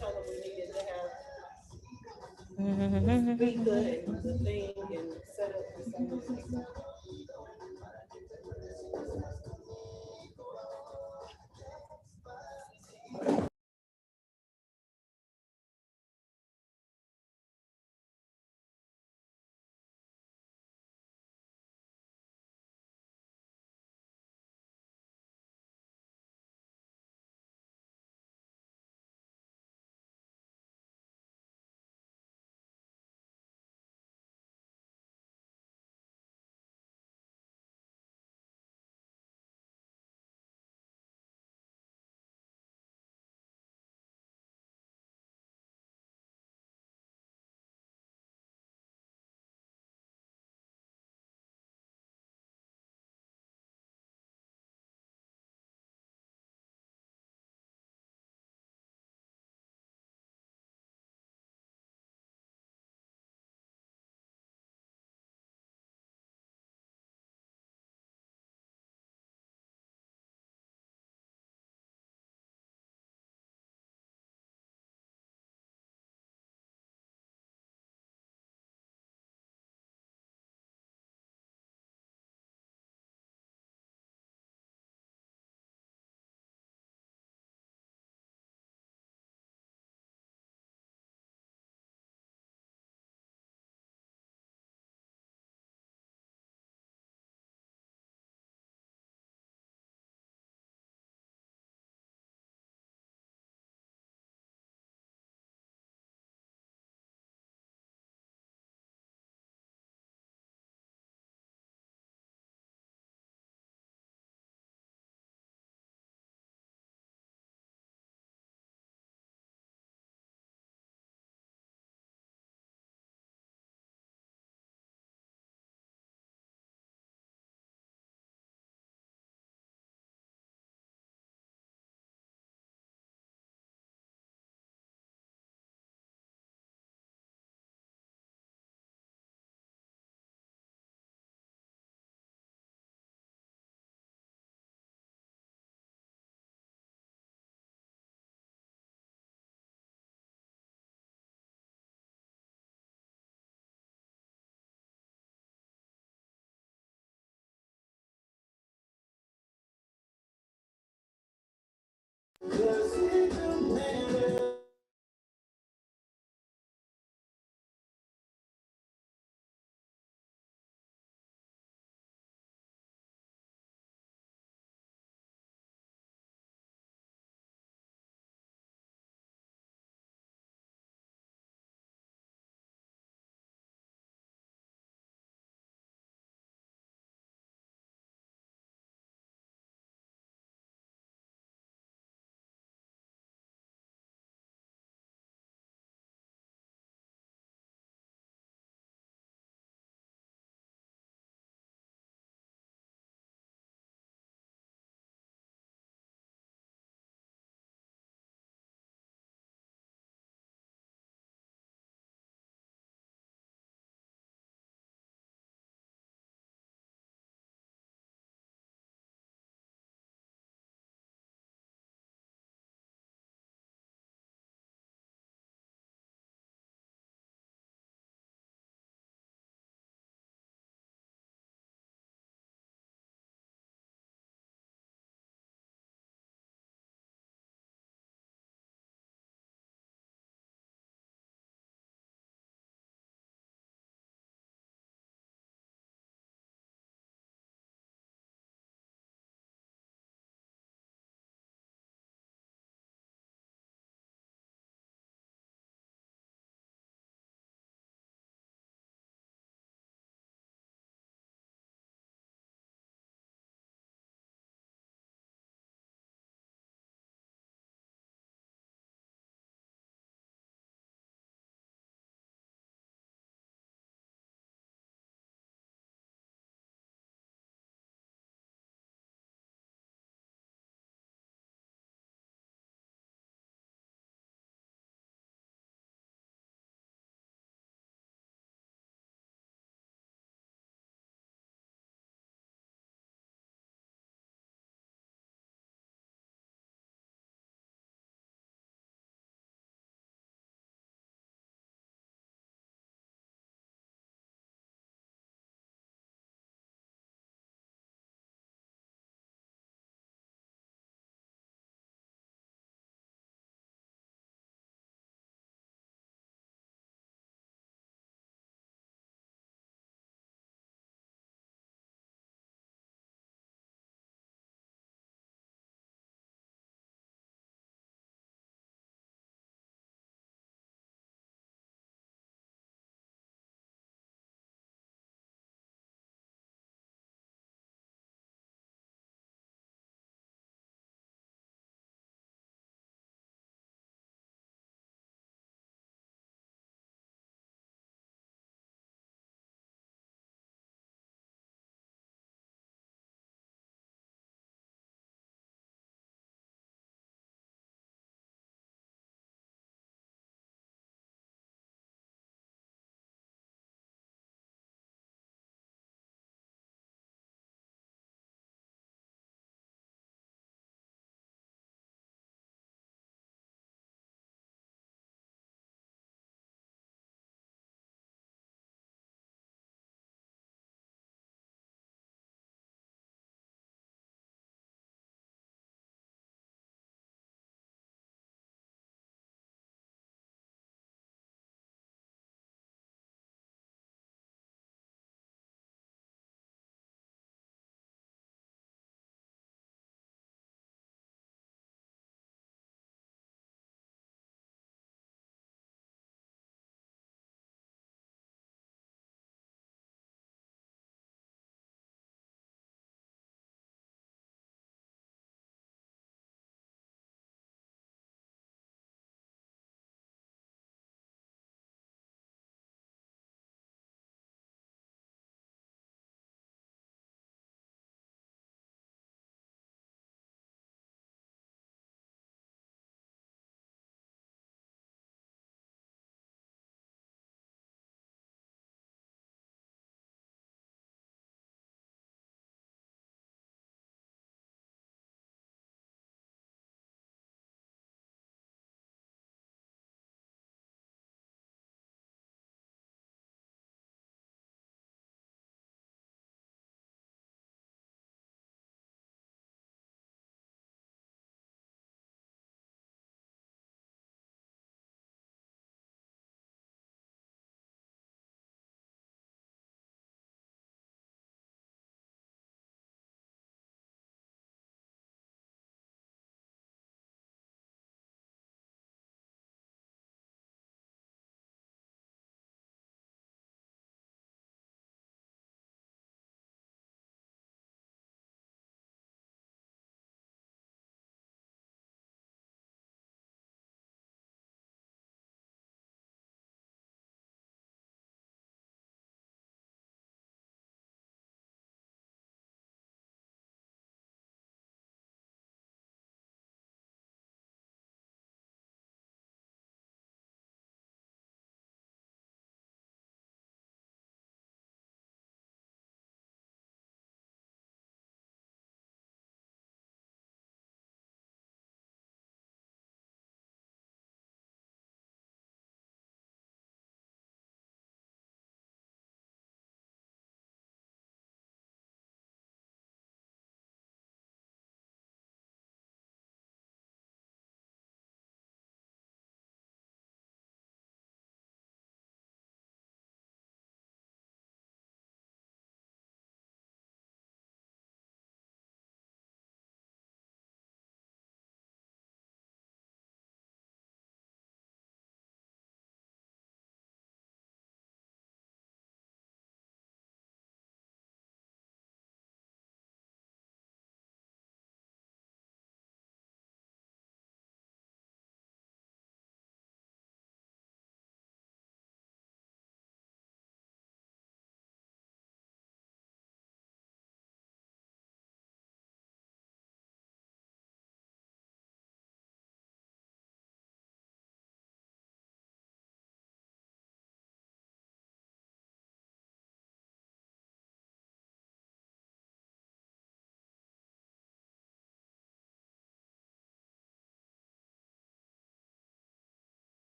told them we needed to have the speaker and the thing and set up the same.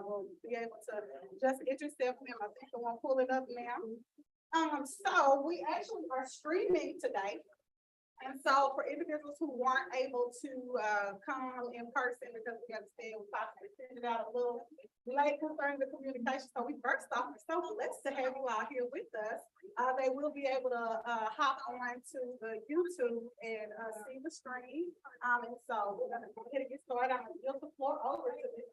will be able to just get yourself, ma'am. I think I want to pull it up now. So we actually are streaming today. And so for individuals who weren't able to come in person because we understand we possibly send it out a little late concerning the communication. So we first off, we're so blessed to have you all here with us. They will be able to hop on to the YouTube and see the stream. And so we're gonna go ahead and get started. I'm gonna yield the floor over to this.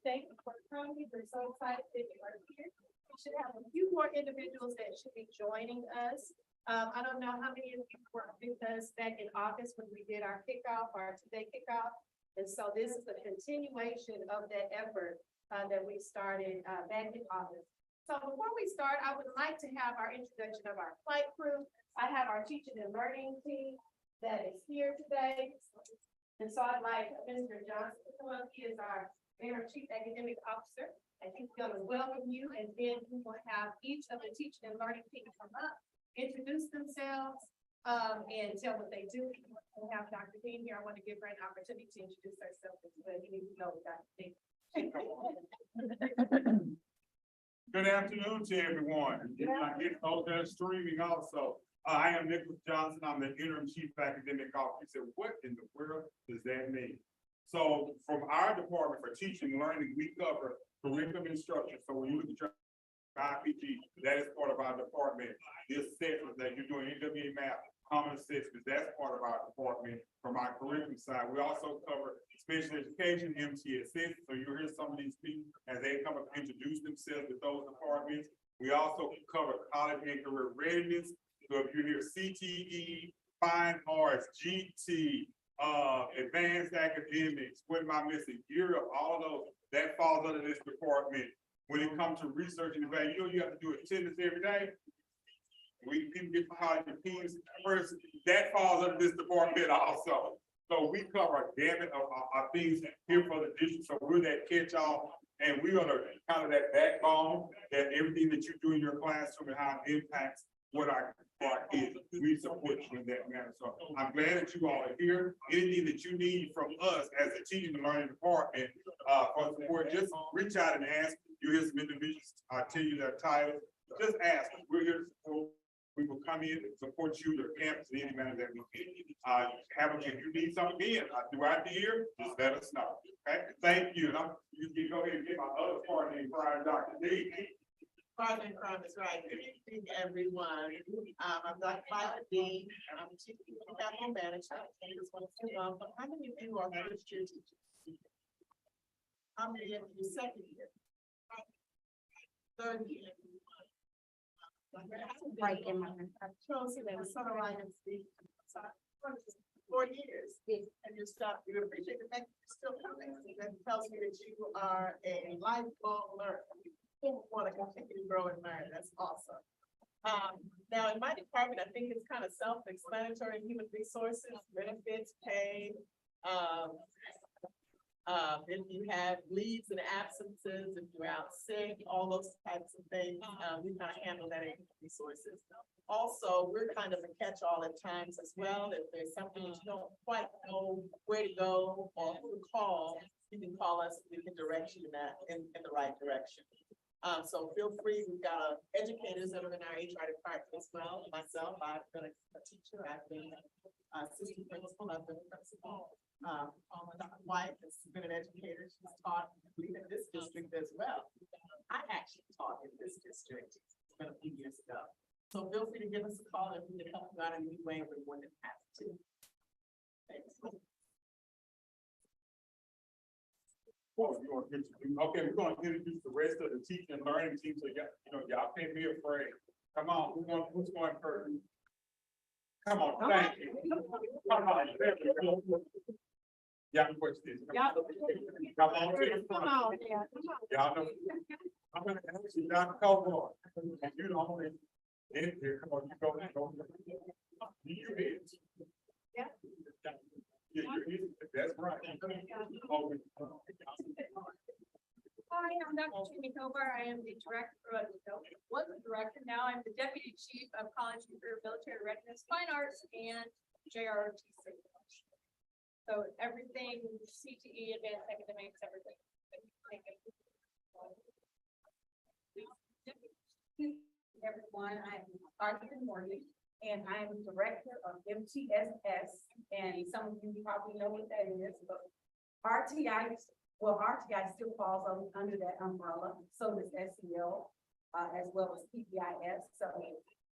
Thank you for coming. We're so excited that you are here. We should have a few more individuals that should be joining us. I don't know how many of you were with us back in August when we did our kickoff, our two-day kickoff. And so this is a continuation of that effort that we started back in August. So before we start, I would like to have our introduction of our flight crew. I have our teaching and learning team that is here today. And so I'd like Mr. Johnson to come up. He is our interim chief academic officer. I think he's going to welcome you, and then we will have each of the teaching and learning team come up, introduce themselves, and tell what they do. We'll have Dr. Dean here. I want to give her an opportunity to introduce herself as well. You need to know Dr. Dean. Good afternoon to everyone. I get those that are streaming also. I am Nicholas Johnson. I'm the interim chief academic officer. What in the world does that mean? So from our department for teaching and learning, we cover curriculum instruction. So when you look at your IPG, that is part of our department. The assessment that you're doing, NWA math, common assessments, that's part of our department. From our curriculum side, we also cover special education, MTSS. So you hear some of these people as they come up and introduce themselves with those departments. We also cover college and career readiness. So if you hear CTE, fine arts, GT, advanced academics, what am I missing? Europe, all of those, that falls under this department. When it comes to research and evaluation, you have to do attendance every day. People get college opinions first, that falls under this department also. So we cover a gamut of things here for the district. So we're that catch-all, and we're gonna kind of that backbone that everything that you do in your classroom and how it impacts what our kids. We support you in that manner. So I'm glad that you all are here. Anything that you need from us as a teaching and learning department for support, just reach out and ask. You hear some individuals tell you their titles. Just ask. We're here to support. We will come in and support you, your campus, in any manner that we can. If you need something in throughout the year, just let us know. Okay, thank you. And you can go ahead and get my other partner in prior, Dr. D. Partner in crime is right. Good evening, everyone. I'm Dr. Dean. I'm the chief capital manager. I just want to welcome. How many of you are first year teachers? How many of you second year? Third year? Right in my. Chelsea, that was sort of like 4 years. And you stop, you appreciate the fact that you're still coming. That tells me that you are a lifelong learner. You want to continue to grow and learn. That's awesome. Now in my department, I think it's kind of self-explanatory. Human resources, benefits, pay. If you have leaves and absences, if you're out sick, all those types of things, we kind of handle that in human resources. Also, we're kind of a catch-all at times as well. If there's something that you don't quite know where to go or who to call, you can call us. We can direct you in the right direction. So feel free. We've got educators that are in our HR department as well. Myself, I've been a teacher. I've been assistant principal. I've been a principal. Dr. White has been an educator. She's taught in this district as well. I actually taught in this district. It's been a few years ago. So feel free to give us a call if we can help you out in any way. We're more than happy to. Thanks. Okay, we're going to introduce the rest of the teaching and learning team. So y'all can't be afraid. Come on, who's going first? Come on, thank you. Come on. Y'all can push this. Come on to the front. Y'all know. I'm gonna ask you, Dr. Caldwell. And you the only in here. Come on, you go. You hit. Yeah. Yeah, you're easy. That's right. Hi, I'm Dr. Jamie Kovar. I am the director, was the director, now I'm the deputy chief of college and career military readiness, fine arts, and JROTC. So everything, CTE, advanced academics, everything. Everyone, I'm Arthur Morgan, and I'm Director of MTSS, and some of you probably know what that is, but RTI, well, RTI still falls under that umbrella, so does SEL, as well as PBIS, so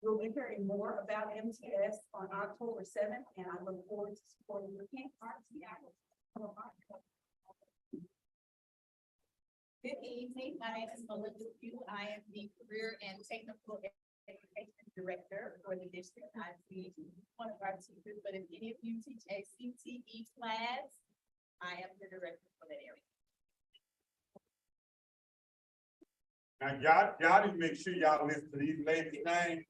we'll be hearing more about MTS on October 7th, and I look forward to supporting the camp RTI. Good evening, my name is Melinda Pugh. I am the Career and Technical Education Director for the district. I see one of our teachers, but if any of you teach a CTE class, I am the director for that area. Now, y'all need to make sure y'all listen to these ladies' names.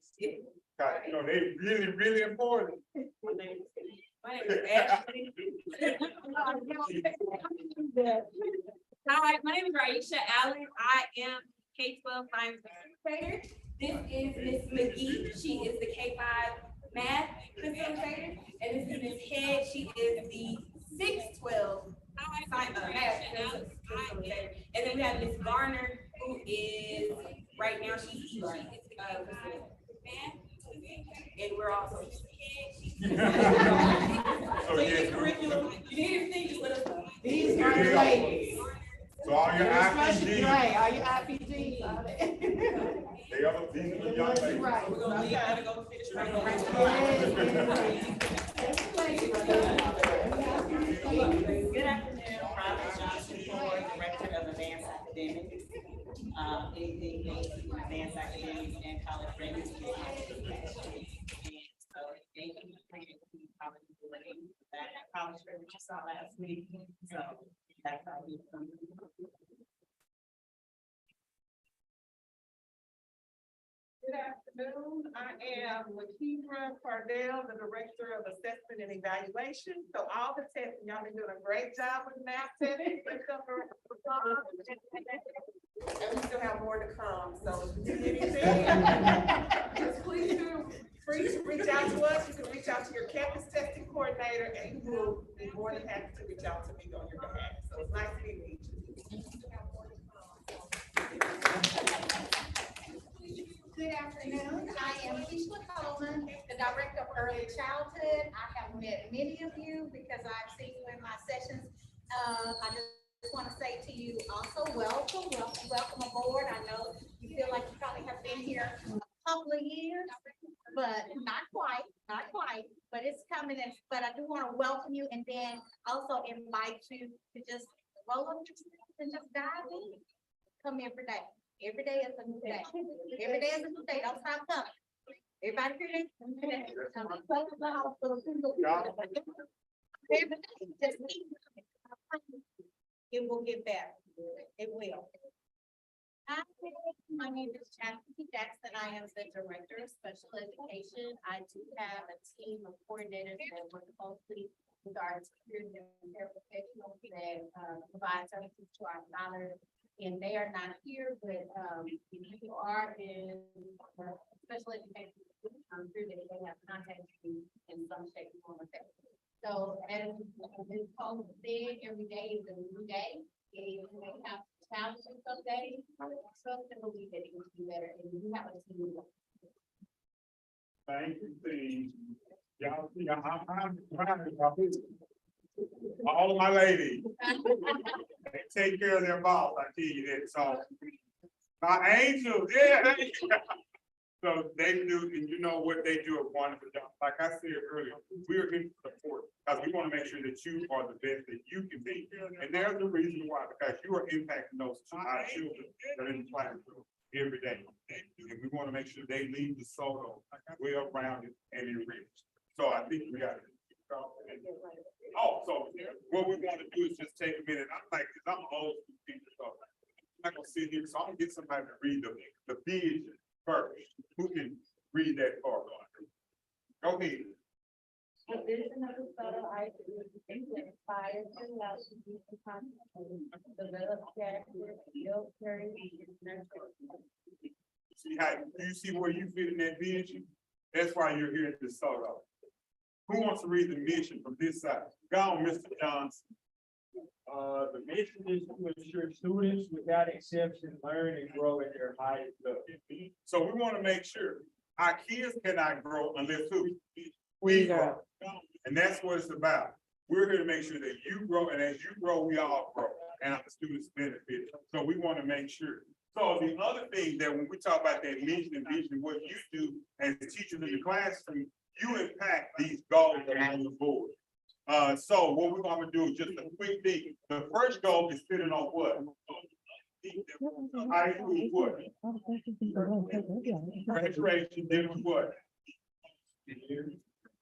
Cause, you know, they really, really important. My name is Ashley. Hi, my name is Raisha Allen. I am K-12 science facilitator. This is Miss McGee. She is the K-5 math facilitator. And this is Miss Head. She is the 6-12 math facilitator. And then we have Miss Garner, who is right now she's and we're also So, yeah. curriculum. You need anything, just let us know. These are the ladies. So all your IPGs, Right, all your IPGs. they are, these are the young ladies. Right. We're gonna leave, gotta go finish. Good afternoon, Robert Johnson, Director of Advanced Academics. Anything based in advanced academics and college readiness. And so thank you for college relating that college readiness you saw last week. So that's how we come. Good afternoon. I am Lakira Cardell, the Director of Assessment and Evaluation. So all the testing, y'all been doing a great job with math testing. And we still have more to come, so if you need anything, just please feel free to reach out to us. You can reach out to your campus testing coordinator, and we will be more than happy to reach out to me on your behalf. So it's nice to meet you. Good afternoon, I am Keishla Coleman, the Director of Early Childhood. I have met many of you because I've seen you in my sessions. I just want to say to you also, welcome aboard. I know you feel like you probably have been here a couple of years, but not quite, but it's coming in. But I do want to welcome you and then also invite you to just roll up your sleeves and just dive in. Come every day. Every day is a new day. Every day is a new day. Don't stop coming. Everybody hear that? Every day, just keep coming. It will get better. It will. Hi, my name is Chastity Jackson. I am the Director of Special Education. I do have a team of coordinators that work closely with our teachers and paraprofessionals that provide services to our scholars. And they are not here, but if you are in special education, I'm sure that they have contacted you in some shape, form, or fashion. So as this post said, every day is a new day. And you may have challenges some days, trust and believe that it will be better, and you have a team. Thank you, Steve. Y'all see, I'm trying to. All of my ladies, they take care of their boss, I tell you that, so. My angels, yeah. So they do, and you know what they do a wonderful job. Like I said earlier, we're here to support, because we want to make sure that you are the best that you can be. And there's the reason why, because you are impacting those our children that are in the classroom every day. And we want to make sure they leave the solo well-rounded and enriched. So I think we got it. Oh, so what we want to do is just take a minute. I'm like, because I'm an old school teacher, so I'm not gonna sit here. So I'm gonna get somebody to read the vision first. Who can read that part? Go ahead. The vision of the photo ID inspires curiosity and confidence, develop character, build courage, and nurture. See how you see where you fit in that vision? That's why you're here at this solo. Who wants to read the mission from this side? Go on, Mr. Johnson. The mission is to ensure students without exception learn and grow at their highest level. So we want to make sure our kids cannot grow unless who? We grow. And that's what it's about. We're here to make sure that you grow, and as you grow, we all grow, and our students benefit. So we want to make sure. So the other thing that when we talk about that mission and vision, what you do as teachers in the classroom, you impact these goals that are on the board. So what we're gonna do is just a quick thing. The first goal is sitting on what? High school what? Graduation, then what?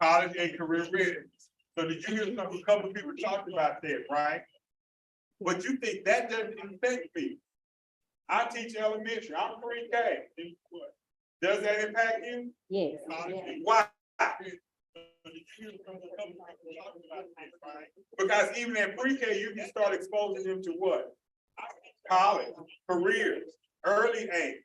College and career readiness. So did you hear a couple of people talking about that, right? But you think that doesn't affect me? I teach elementary, I'm pre-K. Does that impact you? Yes. Why? Because even in pre-K, you can start exposing them to what? College, careers, early age.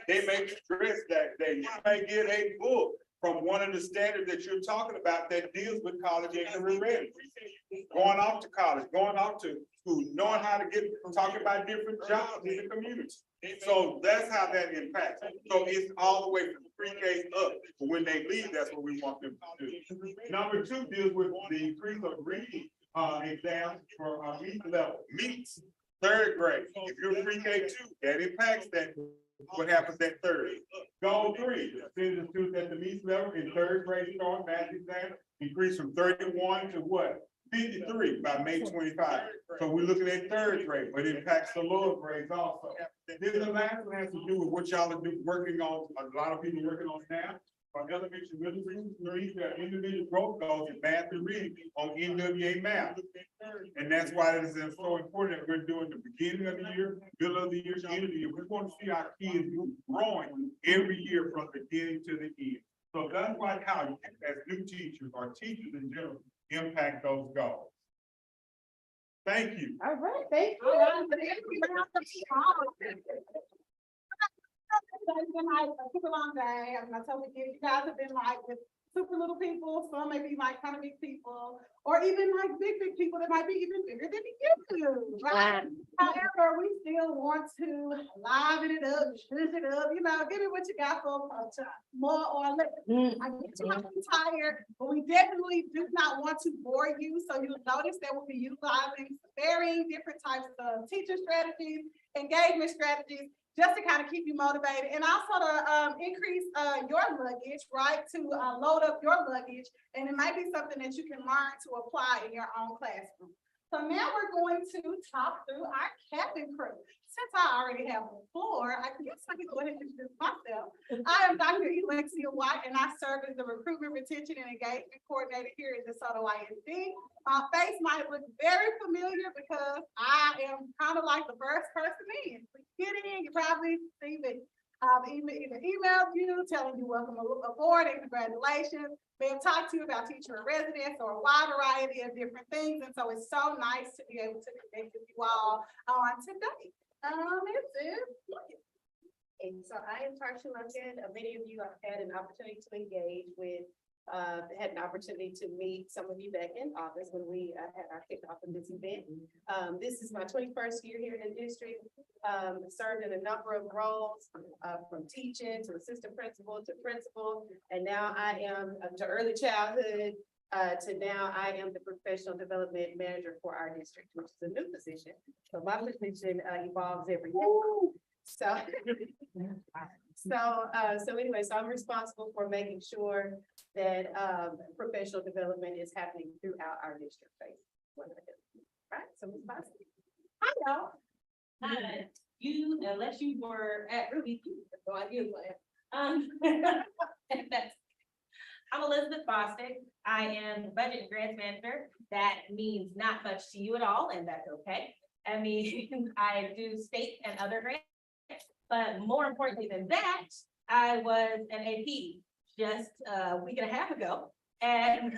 They may stress that you may get a book from one of the standards that you're talking about that deals with college and career readiness. Going off to college, going off to school, knowing how to talking about different jobs in the community. So that's how that impacts. So it's all the way from pre-K up. But when they leave, that's what we want them to do. Number two deals with the increase of reading exams for meets third grade. If you're pre-K two, that impacts that. What happens at third? Goal three, the students at the meets level in third grade start math exam increase from 31 to what? 53 by May 25. So we're looking at third grade, but it impacts the lower grades also. Then the last one has to do with what y'all are working on. A lot of people working on now. On elementary, middle school, individual growth goals in math and reading on NWA math. And that's why it is so important that we're doing the beginning of the year, middle of the year, end of the year. We want to see our kids growing every year from the beginning to the end. So that's why how you, as new teachers or teachers in general, impact those goals. Thank you. All right, thank you. It's been like a super long day. I totally get it. You guys have been like with super little people, some maybe like kind of big people, or even like big people that might be even bigger than you. Right? However, we still want to liven it up, zhuzh it up, give it what you got for more or less. I get you might be tired, but we definitely do not want to bore you. So you'll notice that we'll be utilizing varying different types of teacher strategies, engagement strategies, just to kind of keep you motivated and also to increase your luggage, right? To load up your luggage. And it might be something that you can learn to apply in your own classroom. So now we're going to talk through our cabin crew. Since I already have the floor, I guess I can go ahead and introduce myself. I am Dr. Alexia White, and I serve as the Recruitment, Retention, and Engagement Coordinator here at DeSoto ISD. My face might look very familiar because I am kind of like the first person in. Get in, you probably see me. Either emailed you, telling you welcome aboard and congratulations. May have talked to you about teacher in residence or a wide variety of different things. And so it's so nice to be able to connect with you all on today. And so I am Tarsha Lumpkin. Many of you have had an opportunity to engage with, had an opportunity to meet some of you back in August when we had our kickoff of this event. This is my 21st year here in the district. Served in a number of roles, from teaching to assistant principal to principal, and now I am to early childhood. To now I am the professional development manager for our district, which is a new position. So my position evolves every day. So, so anyway, so I'm responsible for making sure that professional development is happening throughout our district. Right, so Ms. Bosley. Hi, y'all. You, unless you were at Ruby, no idea what. I'm Elizabeth Bostic. I am the Budget and Grants Manager. That means not much to you at all, and that's okay. I mean, I do state and other grants, but more importantly than that, I was an AP just a week and a half ago and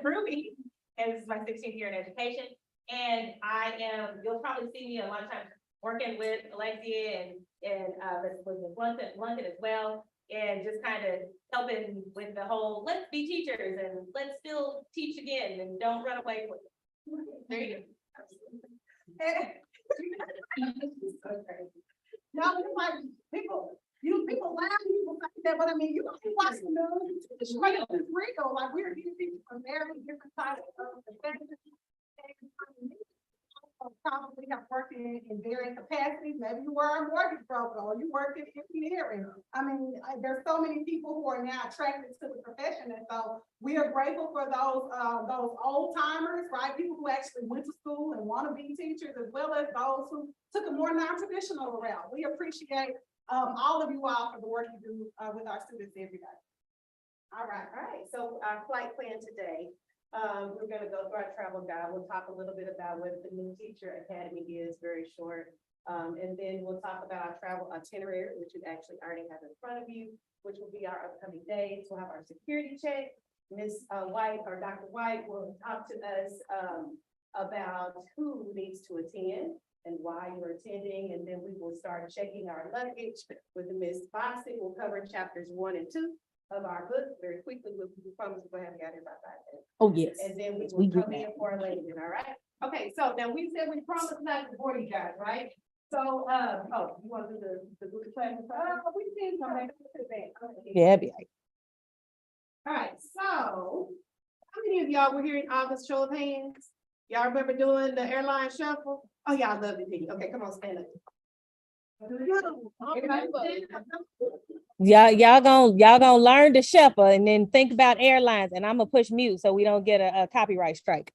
Ruby, and this is my 16th year in education. And you'll probably see me a lot of times working with Alexia and with London as well. and just kind of helping with the whole, let's be teachers and let's still teach again and don't run away with it. There you No, it's like, people laugh, people say that, but I mean, you watch the news, it's real, like, we're getting people from very different types of perspectives. Probably have worked in varying capacities, maybe you were a mortgage broker, or you worked in engineering. I mean, there's so many people who are now attracted to the profession, and so we are grateful for those old timers, right? People who actually went to school and want to be teachers, as well as those who took a more non-traditional route. We appreciate all of you all for the work you do with our students every day. All right. So our flight plan today, we're gonna go through our travel guide. We'll talk a little bit about what the new teacher academy is, very short. And then we'll talk about our travel itinerary, which you actually already have in front of you, which will be our upcoming dates. We'll have our security check. Ms. White or Dr. White will talk to us about who needs to attend and why you're attending. And then we will start checking our luggage with Ms. Bossett. We'll cover chapters 1 and 2 of our book very quickly. We promise we're gonna have you out here by 5 minutes. Oh, yes. And then we Yes, we will get come in that. for a landing, all right? Okay, so now we said we promised not to bore you guys, right? So, oh, you want to do the group plan? We did come back to that. Okay. Yeah, it'd be like, All right, so how many of y'all were here in August, show of hands? Y'all remember doing the airline shuffle? Oh, y'all love it. Okay, come on, stand up. Everybody stand up. y'all gonna learn to shepherd and then think about airlines, and I'm gonna push mute so we don't get a copyright strike.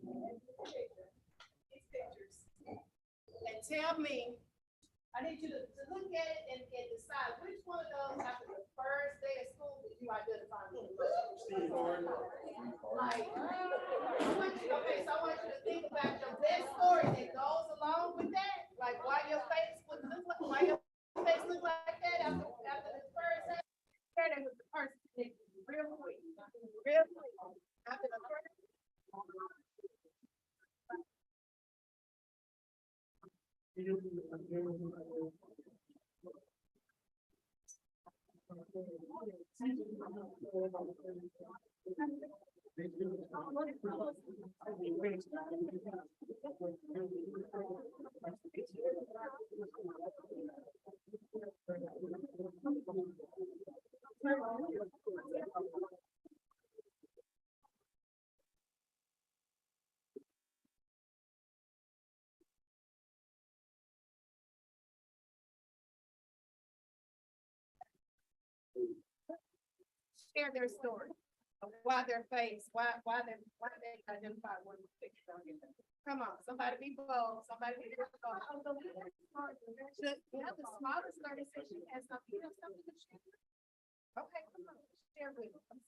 These pictures. And tell me, I need you to look at it and decide which one of those after the first day of school did you identify with? Like, okay, so I want you to think about your best story that goes along with that. Like why your face would look like, why your face look like that after the first day. That was the person that real quick, real quick. After the first. Share their story of why their face, why they identify with the picture. Come on, somebody be bold, somebody be bold. You have the smallest learning session has something, you have something to share. Okay, come on, share with us.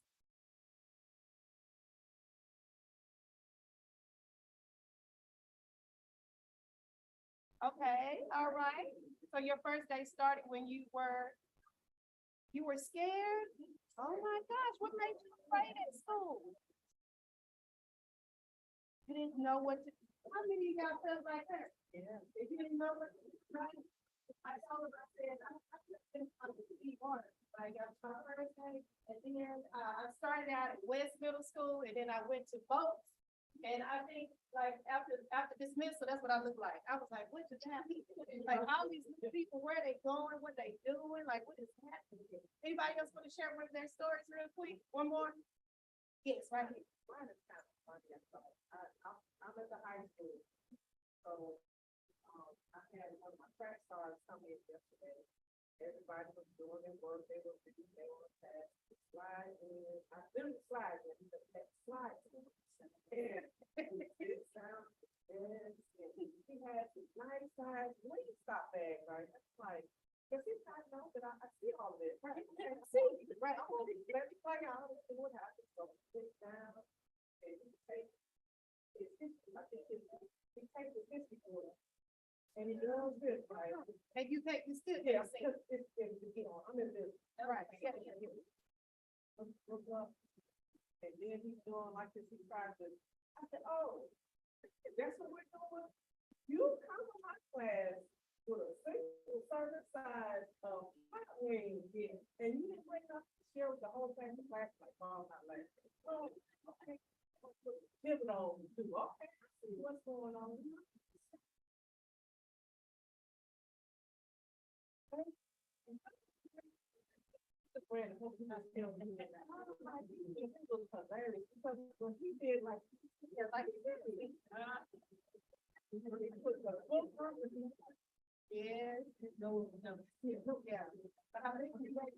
Okay, all right. So your first day started when you were scared? Oh my gosh, what made you afraid at school? You didn't know what to, how many of y'all felt like that? Yeah. If you didn't know what, right? I told them, I said, I just eat water. I got my first day, and then I started out at West Middle School, and then I went to both. And I think like after dismissal, that's what I look like. I was like, what just happened? Like all these new people, where they going, what they doing, like what is happening? Anybody else want to share one of their stories real quick? One more? Yes, right here. Mine is kind of funny. I'm at the high school. So I had one of my track stars come in yesterday. Everybody was doing their work, they were fast slide in. I didn't slide in, but that slide. And it sounds good. He had this nice size Wingstop bag, right? That's like, because he kind of know that I see all of it. Right? I see, right? I want to let me play out and see what happens. So sit down and he takes his history. I think he takes his history for it. And he does this, right? And you take this too? Yeah, it's I'm in this. All right. What's up? And then he's doing like this, he tried to, I said, oh, that's what we're doing? You come to my class with a single serving size of hot wings, and you didn't bring up to share with the whole thing, the class, like, mom, not like, oh, okay, give it on too, okay, I see what's going on. Friend, hope you're not still thinking that. It was hilarious because when he did like he did, he put the book on the yes, no, yeah. But I think he was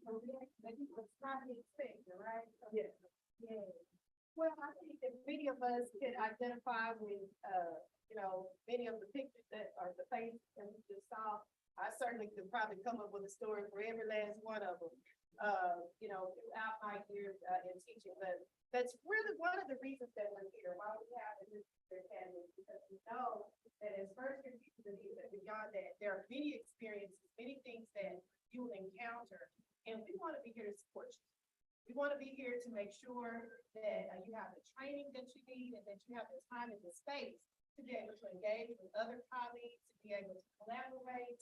trying to expect, right? Yes. Yeah. Well, I think that many of us can identify with, many of the pictures that are the faces that we just saw. I certainly could probably come up with a story for every last one of them. Throughout my years in teaching, but that's really one of the reasons that we're here, why we have this academy, because we know that as first year teachers and beyond that, there are many experiences, many things that you will encounter, and we want to be here to support you. We want to be here to make sure that you have the training that you need and that you have the time and the space to be able to engage with other colleagues, to be able to collaborate,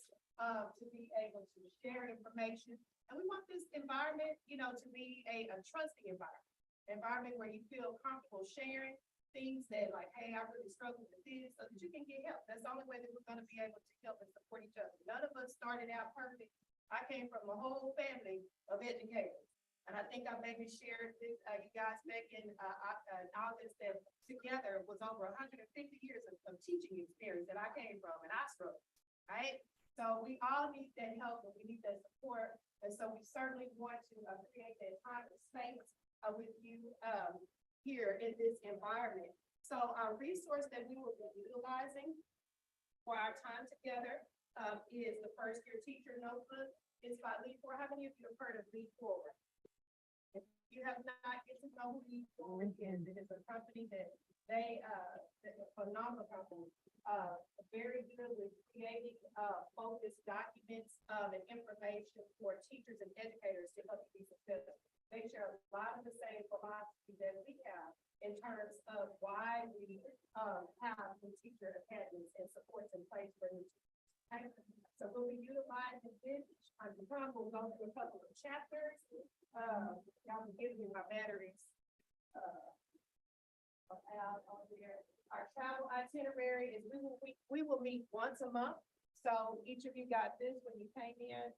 to be able to share information. And we want this environment, to be a trusting environment where you feel comfortable sharing things that like, hey, I really struggle with this, so that you can get help. That's the only way that we're going to be able to help and support each other. None of us started out perfect. I came from a whole family of educators. And I think I maybe shared this, you guys back in August, that together was over 150 years of teaching experience that I came from, and I struggled, right? So we all need that help and we need that support. And so we certainly want to create that time and space with you here in this environment So our resource that we will be utilizing for our time together is the first year teacher notebook. It's by Lead Forward. How many of you have heard of Lead Forward? If you have not, get to know who Lead Forward is. It is a company that a phenomenal company, very good with creating focused documents and information for teachers and educators to help you be successful. They share a lot of the same philosophy that we have in terms of why we have the teacher academies and supports in place for new teachers. Okay? So we'll be utilizing this. We'll go through a couple of chapters. Y'all can give me my batteries. Out on there. Our travel itinerary is we will meet once a month. So each of you got this when you came in.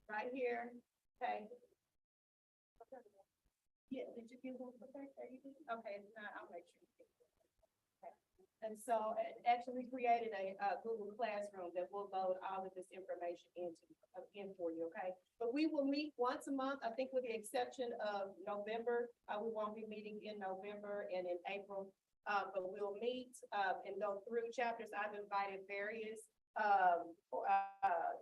Right here. Okay. Yeah, did you get one? Okay, if not, I'll make sure you get it. Okay. And so actually we created a Google Classroom that will load all of this information in for you, okay? But we will meet once a month, I think with the exception of November. We won't be meeting in November and in April, but we'll meet and go through chapters. I've invited various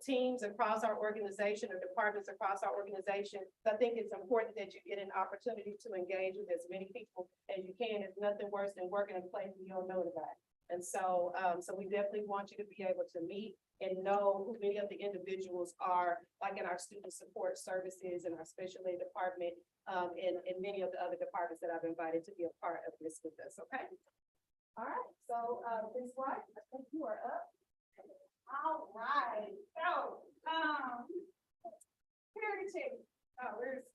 teams across our organization or departments across our organization. So I think it's important that you get an opportunity to engage with as many people as you can. It's nothing worse than working in a place you don't know about. And so, so we definitely want you to be able to meet and know who many of the individuals are, like in our student support services and our special ed department, and many of the other departments that I've invited to be a part of this with us, okay? All right, so Ms. White, I think you are up. All right, so, Purity Chick, we're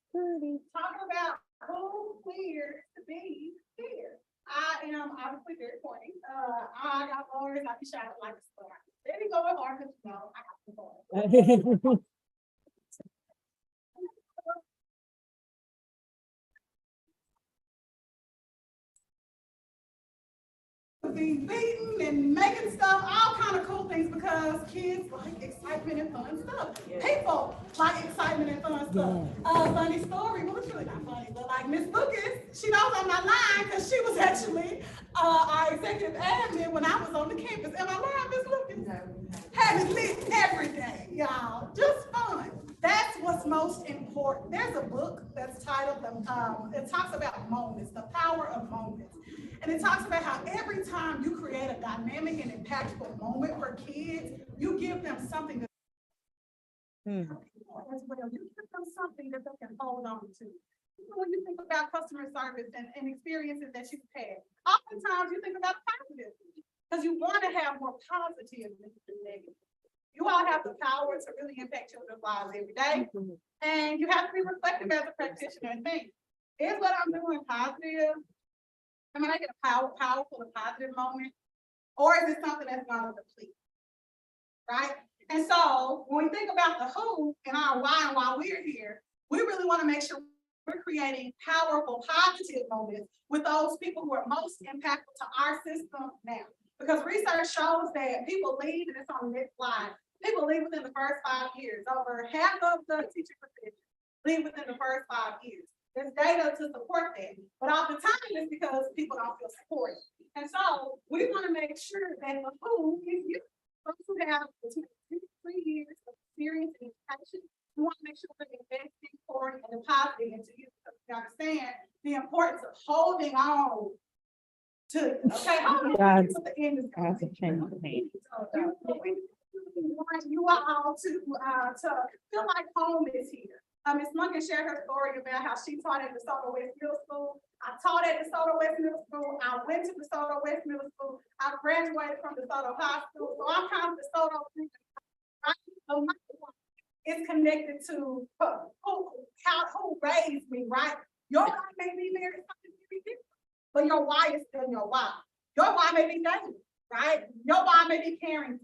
talking about who cleared to be here. I am obviously very pointy. I got lawyers, I can shout like a star. Let me go with Arkansas, no, I have to go. Be beating and making stuff, all kind of cool things, because kids like excitement and fun stuff. Yeah. People like excitement and fun stuff. Funny story, well, it's really not funny, but like Miss Lucas, she knows on my line because she was actually our executive admin when I was on the campus. Am I lying, Miss Lucas? Had it lit every day, y'all. Just fun. That's what's most important. There's a book that's titled, it talks about moments, the power of moments. And it talks about how every time you create a dynamic and impactful moment for kids, you give them something that as well. You give them something that they can hold on to. When you think about customer service and experiences that you've had, oftentimes you think about positive because you want to have more positive than negative. You all have the power to really impact children's lives every day. And you have to be reflective as a practitioner and think, is what I'm doing positive? Am I making a powerful and positive moment? Or is it something that's going to deplete? Right? And so when we think about the who and our why and why we're here, we really want to make sure we're creating powerful, positive moments with those people who are most impactful to our system now. Because research shows that people leave, and it's on the next slide, people leave within the first 5 years. Over half of the teacher positions leave within the first 5 years. There's data to support that, but oftentimes it's because people don't feel supported. And so we want to make sure that the who is you. Folks who have 2 to 3 years of experience and education, we want to make sure we're investing, pouring, and depositing into you, because we understand the importance of holding on to. Okay, hold on to the end of the change. We want you all to feel like home is here. Ms. Lunkin shared her story about how she taught at DeSoto West Middle School. I taught at DeSoto West Middle School. I went to DeSoto West Middle School. I graduated from DeSoto High School. So I'm kind of DeSoto. So my is connected to who raised me, right? Your why may be very different, but your why is still your why. Your why may be dangerous, right? Your why may be caring.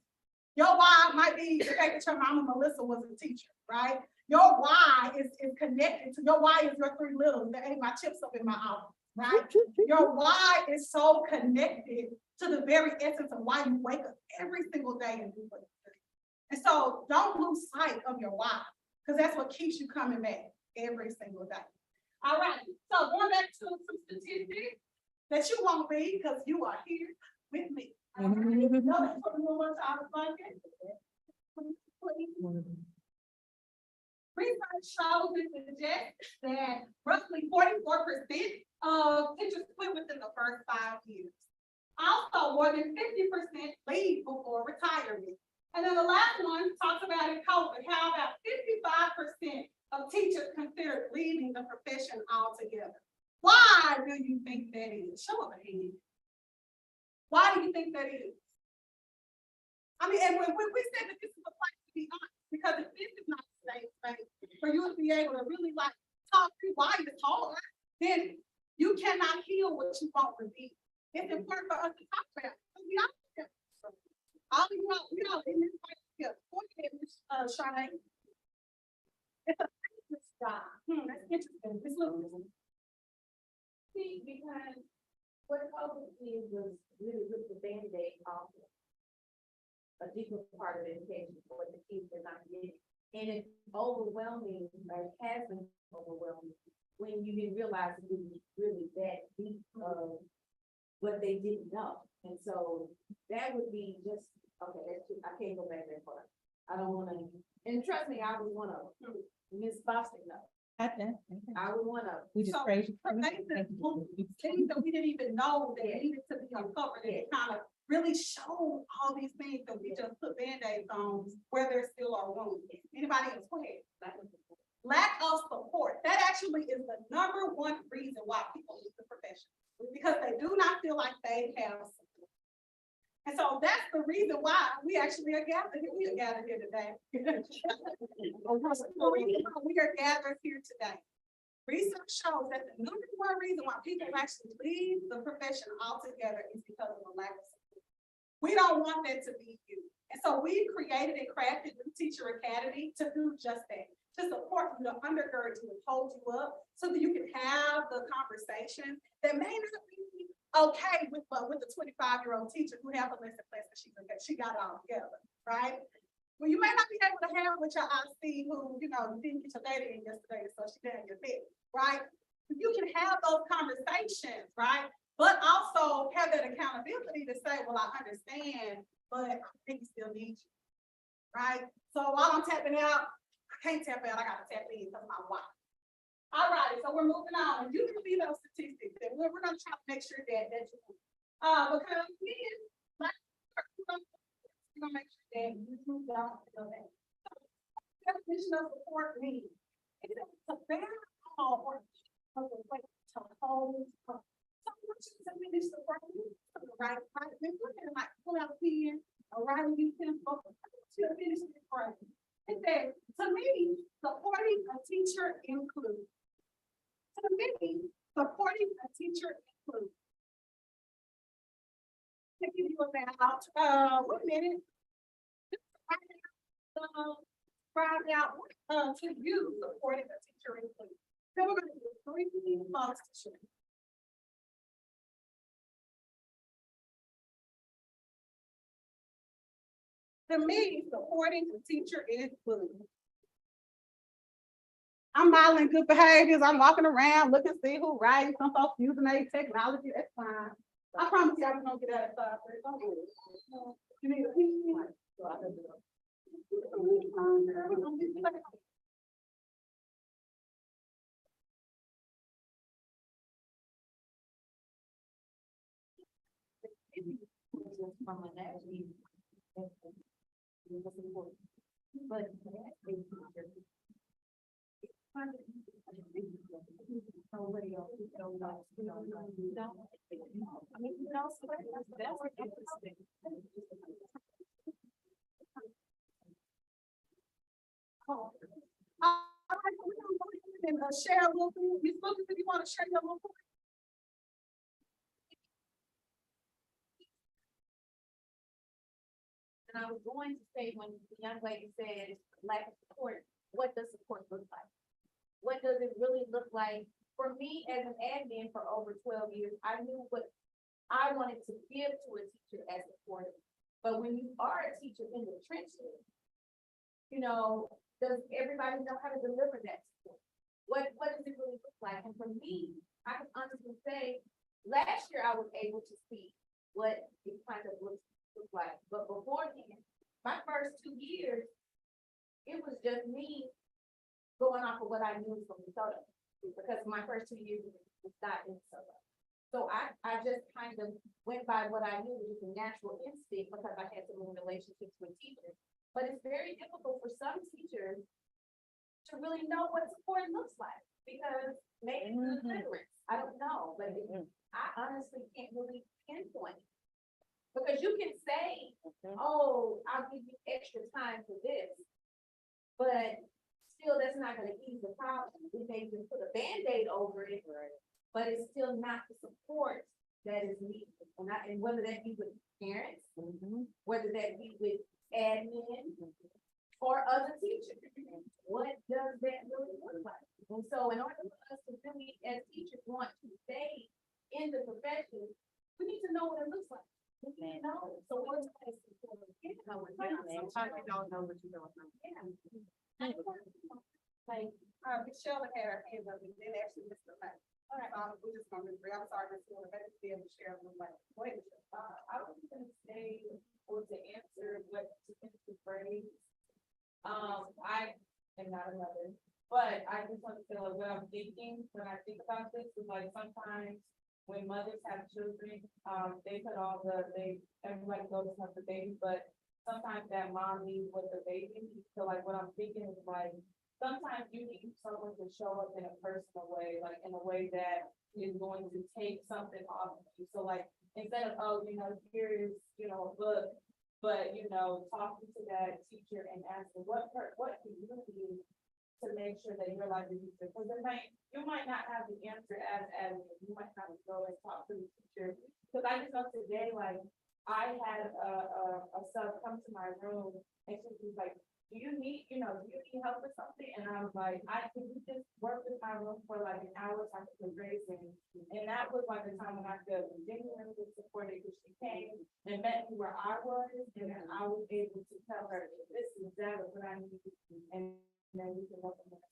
Your why might be the fact that your mama Melissa was a teacher, right? Your why is connected to your why is your 3 littles that ate my chips up in my office, right? Your why is so connected to the very essence of why you wake up every single day and do what you do. And so don't lose sight of your why, because that's what keeps you coming back every single day. All right, so going back to some statistics, that you won't leave because you are here with me. No, that's what we want to our budget. Research shows and suggests that roughly 44% of teachers quit within the first 5 years. Also, more than 50% leave before retirement. And then the last one talks about in COVID, how about 55% of teachers considered leaving the profession altogether. Why do you think that is? Show of a hand. Why do you think that is? I mean, and when we said that this is a place to be honest, because if this is not the same space for you to be able to really like talk to why it's hard, then you cannot heal what you won't reveal. It's important for us to talk about it. We all you know, in this place here, Charlene. It's a business job. That's interesting. This looks. See, because what COVID did was really rip the Band-Aid off a deeper part of education for the kids that are not getting. And it's overwhelming, or it has been overwhelming, when you didn't realize it was really that deep of what they didn't know. And so that would be just, okay, that's just, I can't go back that far. I don't wanna, and trust me, I was one of them. Miss Boston, no. I was one of them. We just So, praise you. things that we didn't even know that needed to be uncovered, and it kind of really showed all these things that we just put Band-Aids on where there still are wounds. Anybody else? Go ahead. Lack of support. That actually is the #1 reason why people leave the profession, because they do not feel like they have support. And so that's the reason why we actually are gathered here. We are gathered here today. We are gathered here today. Research shows that the #1 reason why people actually leave the profession altogether is because of a lack of support. We don't want that to be you. And so we created and crafted the Teacher Academy to do just that, to support you, to undergird you, and hold you up so that you can have the conversation that may not be okay with the 25-year-old teacher who have a lesson plan that she got it all together, right? Well, you may not be able to have with your IC who, you know, didn't get your data in yesterday, so she did your bit, right? You can have those conversations, right? But also have that accountability to say, well, I understand, but I think we still need you, right? So while I'm tapping out, I can't tap out, I gotta tap in because of my wife. All right, so we're moving on, and you can see those statistics, and we're gonna try to make sure that you, because again, we're gonna make sure that you don't feel that. Definition of support means it's a better or to hold. Diminish the work, right? Like pull out a pen, or write a new pencil to finish the work. It says, to me, supporting a teacher includes. To me, supporting a teacher includes. To give you about 1 minute. Find out to you supporting a teacher includes. Then we're going to do 3 functions. To me, supporting the teacher is good. I'm modeling good behaviors. I'm walking around looking to see who writes. Some folks using their technology. That's fine. I promise you, I'm gonna get out of stuff. Don't worry. You need a pen? But nobody else, don't know. I mean, you know, so that's interesting. All right, we're gonna go ahead and share a little bit. Ms. Lucas, if you want to share your little bit. And I was going to say, when the young lady said lack of support, what does support look like? What does it really look like? For me, as an admin for over 12 years, I knew what I wanted to give to a teacher as support. But when you are a teacher in the trenches, you know, does everybody know how to deliver that support? What does it really look like? And for me, I can honestly say, last year I was able to see what it kind of looks like, but before then, my first 2 years, it was just me going off of what I knew from Minnesota, because my first 2 years was not in Minnesota. So I just kind of went by what I knew, which was a natural instinct, because I had some relationships with teachers. But it's very difficult for some teachers to really know what support looks like, because maybe it's ignorance, I don't know, but I honestly can't really pinpoint. Because you can say, oh, I'll give you extra time for this, but still, that's not gonna ease the problem. We may even put a Band-Aid over it, but it's still not the support that is needed. And whether that be with parents, whether that be with admin, or other teachers, what does that really look like? And so in order for us to really, as teachers, want to stay in the profession, we need to know what it looks like. We can't know. So what's the support? Sometimes we don't know what you're doing. Like, Michelle had her hand up, and then actually Mr. Matt. All right, we're just gonna agree. I'm sorry, Mr. Miller, but be able to share with my. Wait, I was gonna say, or to answer what Mr. Brady. I am not a mother, but I just want to say like what I'm thinking when I think about this is like sometimes when mothers have children, they put everybody goes to have the baby, but sometimes that mom leaves with the baby. So like what I'm thinking is like, sometimes you need someone to show up in a personal way, like in a way that is going to take something off of you. So like, instead of, oh, here is, a book, but, talking to that teacher and asking what do you need to make sure that your life is easier? Because you might not have the answer as you might have to go and talk to the teacher. Because I just know today, like, I had a sub come to my room and she was like, do you need help with something? And I was like, can you just work with my room for like an hour so I can raise it? And that was like the time when I felt genuinely supported, because she came and met me where I was, and then I was able to tell her, this is exactly what I need, and then we can work on that.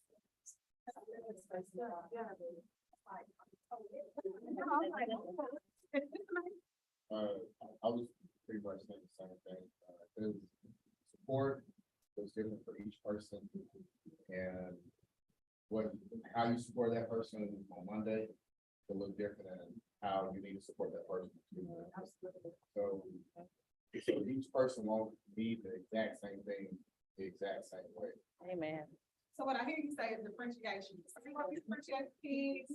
I was pretty much saying the same thing. Because support was different for each person, and how you support that person on Monday will look different than how you need to support that person. So each person won't need the exact same thing the exact same way. Amen. So what I hear you say is differentiation. So we want to differentiate kids,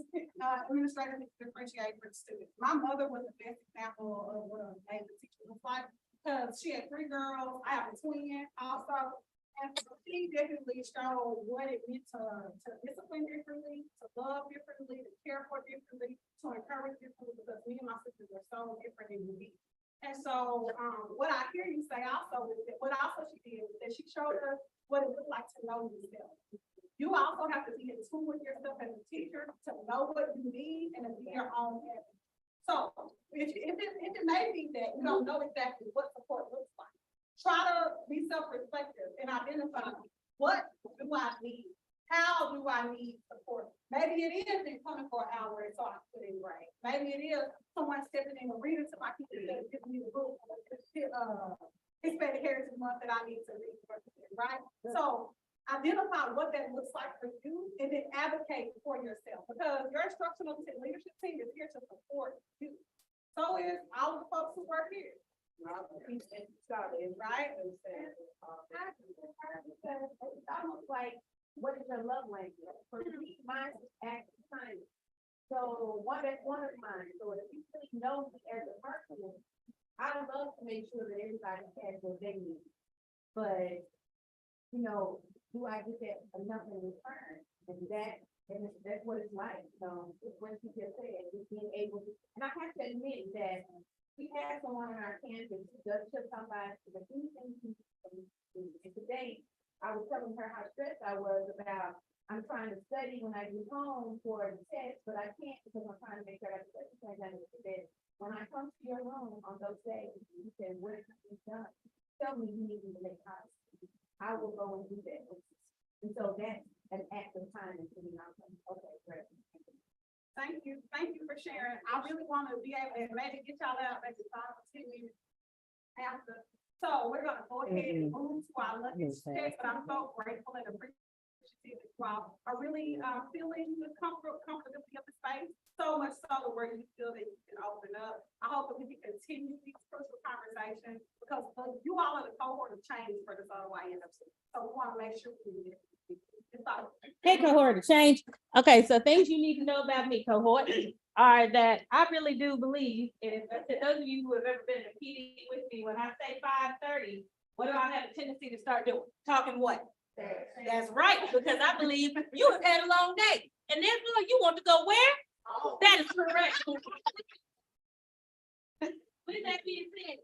administrators differentiate for students. My mother was the best example of what a teacher was like, because she had 3 girls. I have a twin also. And she definitely showed what it meant to discipline differently, to love differently, to care for differently, to encourage differently, because me and my sisters are so different and unique. And so what I hear you say also is that what also she did was that she showed us what it looked like to know yourself. You also have to be in tune with yourself as a teacher to know what you need and to be your own advocate. So if it may be that you don't know exactly what support looks like, try to be self-reflective and identify what do I need? How do I need support? Maybe it is in coming for an hour and so I put in grade. Maybe it is someone stepping in and reading to my kids and giving me the book. Hispanic Heritage Month that I need to read, right? So identify what that looks like for you and then advocate for yourself, because your instructional leadership team is here to support you. So is all the folks who work here. Right? it's almost like, what is your love language? For me, mine is acts of kindness. So that's one of mine. So if you really know me as a person, I love to make sure that everybody has what they need. But, do I get that enough in return? And that's what it's like. It's what you just said, just being able to, and I have to admit that we had someone on our campus who does just come by to the anything. And today, I was telling her how stressed I was about, I'm trying to study when I get home for the test, but I can't because I'm trying to make sure I study. When I come to your room on those days, you say, what have you done? Tell me you need me to make time. I will go and do that. And so that's an act of kindness to me. I'm like, okay, great. Thank you for sharing. I really want to be able to maybe get y'all out maybe 5 or 10 minutes after. So we're gonna go ahead and move to our lucky check, but I'm so grateful and appreciative that you all are really feeling the comfortability of the space. So much so to where you feel that you can open up. I hope that we can continue these crucial conversations because you all are the cohort of change for this OYN. So we want to make sure we. Hey, cohort of change. Okay, so things you need to know about me, cohort, are that I really do believe, and to those of you who have ever been to PD with me, when I say 5:30, what do I have a tendency to start doing? Talking what? That's right, because I believe you have had a long day, and therefore you want to go where? That is correct. With that being said,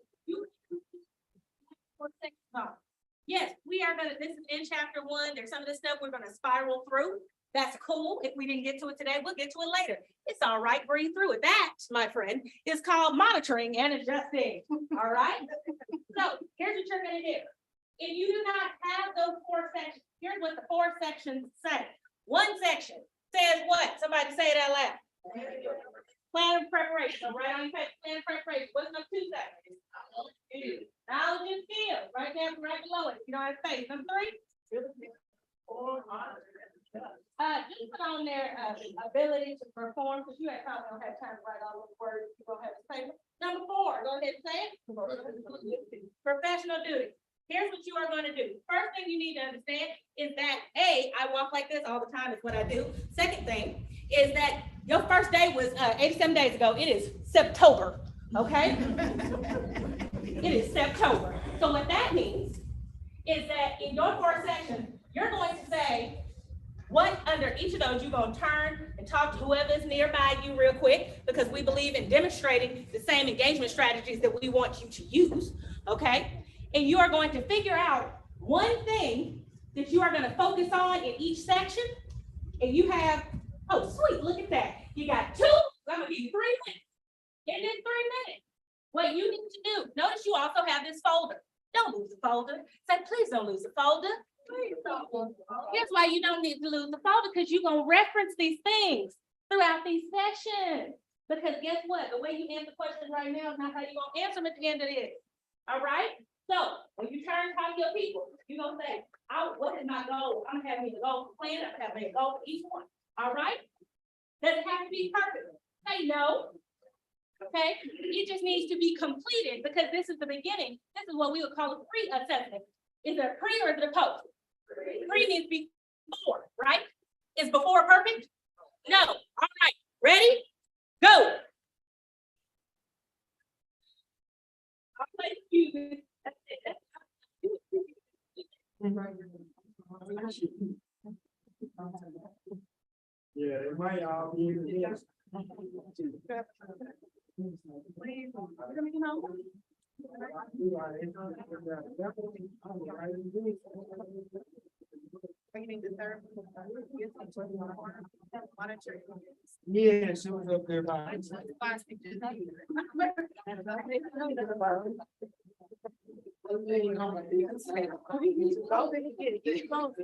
yes, we are gonna, this is in chapter 1. There's some of the stuff we're gonna spiral through. That's cool. If we didn't get to it today, we'll get to it later. It's all right, breathe through it. That, my friend, is called monitoring and adjusting. All right? So here's what you're gonna do. If you do not have those 4 sections, here's what the 4 sections say. One section says what? Somebody say it out loud. Plan of preparation. So right on your page, plan of preparation. What's number 2 section? Knowledge and skills, right there, right below it. You know how to say. Number 3. Just put on there, ability to perform, because you probably don't have time to write all those words. You don't have to say it. Number 4, go ahead and say it. Professional duty. Here's what you are going to do. First thing you need to understand is that A, I walk like this all the time, is what I do. Second thing is that your first day was 87 days ago. It is September, okay? It is September. So what that means is that in your 4 sections, you're going to say what under each of those you're going to turn and talk to whoever's nearby you real quick, because we believe in demonstrating the same engagement strategies that we want you to use, okay? And you are going to figure out one thing that you are going to focus on in each section. And you have, oh, sweet, look at that. You got 2, I'm going to give you 3 minutes. And then 3 minutes. What you need to do, notice you also have this folder. Don't lose the folder. Say, please don't lose the folder. Please don't. Here's why you don't need to lose the folder, because you're going to reference these things throughout these sessions. Because guess what? The way you answer questions right now is not how you're going to answer them at the end of this. All right? So when you turn and talk to your people, you're going to say, what is my goal? I'm having a goal plan. I'm having a goal for each one. All right? Does it have to be perfect? Say no. Okay, it just needs to be completed, because this is the beginning. This is what we would call a pre-assessment. Is it a pre or is it a post? Pre means before, right? Is before perfect? No. All right, ready? Go. I'll play you. That's it. Yeah, it might all be. Yeah, she was up there by.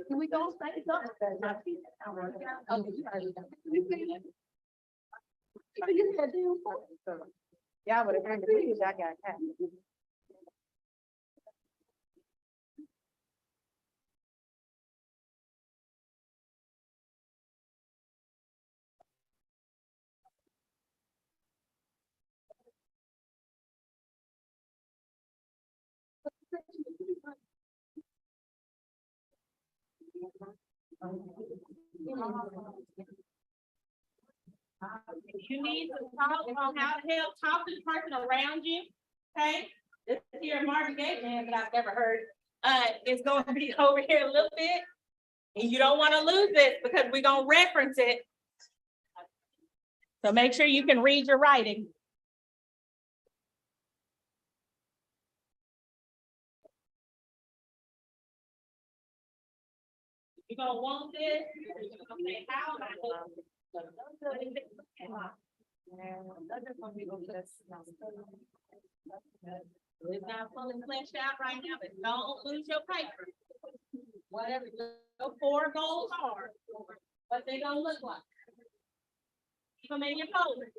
Can we go say something? Yeah, but I got. If you need to talk on how to help, talk to the person around you, okay? This here Marvin Gaye man that I've never heard, is going to be over here a little bit. And you don't want to lose this, because we're going to reference it. So make sure you can read your writing. You're gonna want this, you're gonna say, how am I going to? It's not fully fleshed out right now, but don't lose your paper. Whatever your 4 goals are, what they gonna look like. Keep them in your folder.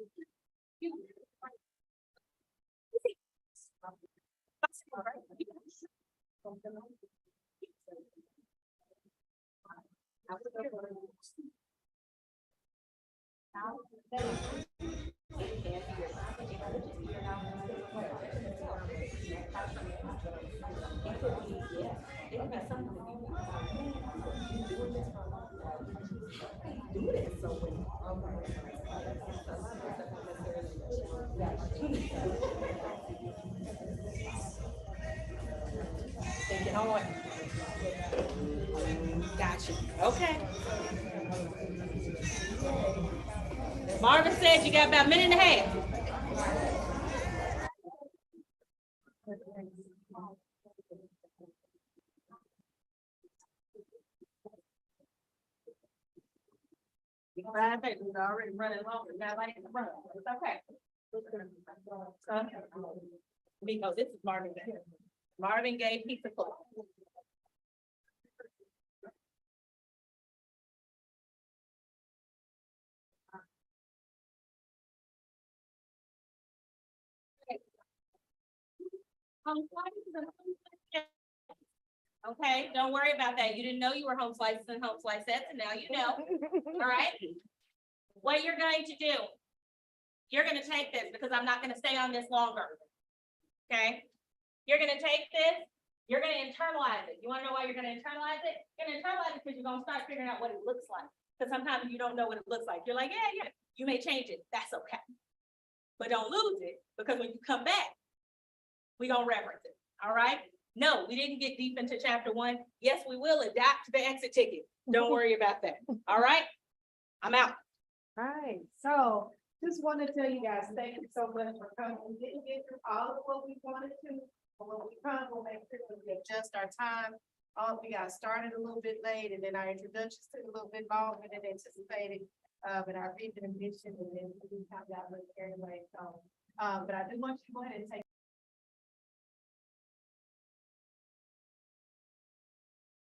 Thinking on what? Gotcha, okay. Marvin said you got about a minute and a half. Five pages are already running long, not like it's run, it's okay. Because this is Marvin Gaye. Marvin Gaye pizza club. Okay, don't worry about that. You didn't know you were home slices and home slices, and now you know. All right. What you're going to do, you're gonna take this because I'm not gonna stay on this longer. Okay? You're gonna take this, you're gonna internalize it. You wanna know why you're gonna internalize it? You're gonna internalize it because you're gonna start figuring out what it looks like. Because sometimes you don't know what it looks like. You're like, yeah, you may change it. That's okay. But don't lose it because when you come back, we're gonna reference it. All right? No, we didn't get deep into chapter 1. Yes, we will adapt the exit ticket. Don't worry about that. All right? I'm out. All right, so just want to tell you guys, thank you so much for coming. We didn't get through all of what we wanted to, but when we come, we'll make sure we adjust our time. We got started a little bit late and then our introductions took a little bit longer than anticipated. But our vision and mission and then we kind of got a little carried away, so. But I do want you to go ahead and take